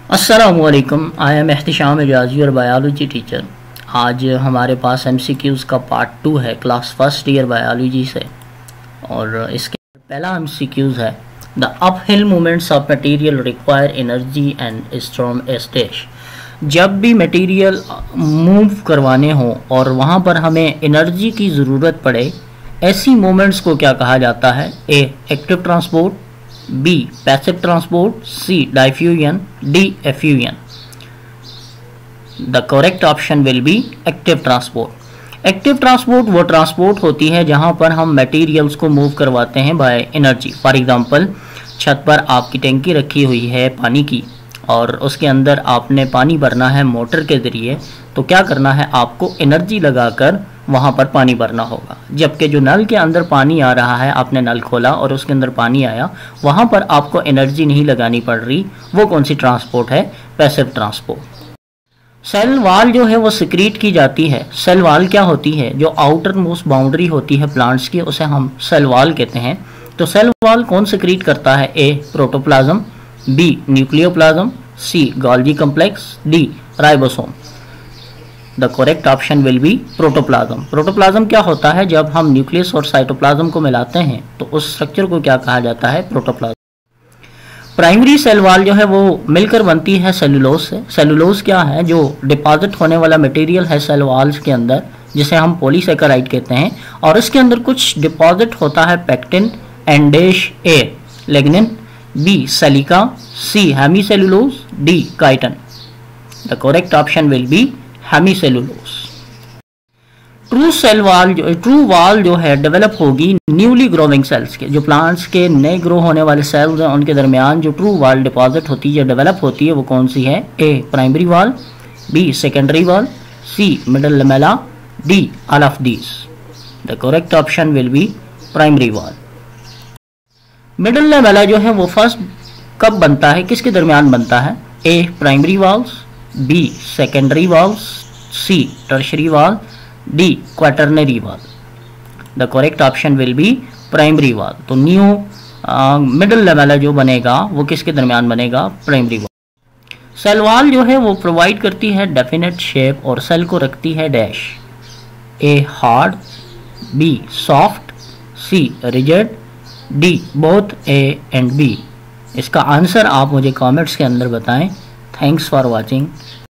अस्सलामुअलैकुम, I am Ehtisham एजाज़ी और biology teacher. आज हमारे पास एमसीक्यूज़ का पार्ट 2 है क्लास फर्स्ट ईयर बायोलॉजी से। और इसके पहला एमसीक्यूज़ है the uphill movements of material require energy and storm stage. जब भी मटेरियल मूव करवाने हो और वहाँ पर हमें एनर्जी की ज़रूरत पड़े, ऐसी मूवमेंट्स को क्या कहा जाता है? A active transport, B passive transport, C diffusion, D effusion. The correct option will be active transport. Active transport वो ट्रांसपोर्ट होती है जहां पर हम मटेरियल्स को मूव करवाते हैं बाय एनर्जी। फॉर एग्जांपल, छत पर आपकी टैंकी रखी हुई है पानी की और उसके अंदर आपने पानी भरना है मोटर के ज़रिए, तो क्या करना है? आपको एनर्जी लगाकर वहाँ पर पानी भरना होगा। जबकि जो नल के अंदर पानी आ रहा है, आपने नल खोला और उसके अंदर पानी आया, वहाँ पर आपको एनर्जी नहीं लगानी पड़ रही। वो कौन सी ट्रांसपोर्ट है? Passive transport. सेल वाल जो है वो सिक्रीट की जाती है। सेल वाल क्या होती है? जो आउटर मोस्ट बाउंड्री होती है प्लांट्स की, उसे हम सेल वाल कहते हैं। तो सेल वाल कौन सिक्रीट करता है? A protoplasm, B nucleoplasm, C Golgi complex, D ribosome. The correct option will be protoplasm. Protoplasm क्या होता है? जब हम न्यूक्लियस और साइटोप्लाज्म को मिलाते हैं तो उस स्ट्रक्चर को क्या कहा जाता है? प्रोटोप्लाज्म। प्राइमरी सेल वाल जो है वो मिलकर बनती है सेलुलोज से। सेलुलोज क्या है? जो डिपॉजिट होने वाला मटेरियल है सेल वाल्स के अंदर, जिसे हम पॉलीसेकेराइड कहते हैं, और इसके अंदर कुछ डिपॉजिट होता है पेक्टिन, एंडेश, A lignin, B silica, C hemicellulose, D chitin. The correct option will be hemicellulose. True wall जो है डेवलप होगी न्यूली ग्रोविंग सेल्स के, जो प्लांट्स के नए ग्रो होने वाले सेल्स हैं उनके दरमियान जो ट्रू वाल डिपॉजिट होती है, डेवलप होती है, वो कौन सी है? A primary wall, B secondary wall, C middle lamella, D all of these. The correct option will be primary wall. Middle lamella जो है वो फर्स्ट कब बनता है, किसके दरमियान बनता है? A primary walls, B secondary walls, C tertiary wall, D quaternary wall. The correct option will be primary wall. तो न्यू मिडल लेमेला जो बनेगा वो किसके दरमियान बनेगा? प्राइमरी वाल। सेल वाल जो है वो प्रोवाइड करती है डेफिनेट शेप और सेल को रखती है dash. A hard, B soft, C rigid, D both A and B. इसका आंसर आप मुझे कमेंट्स के अंदर बताएं। Thanks for watching.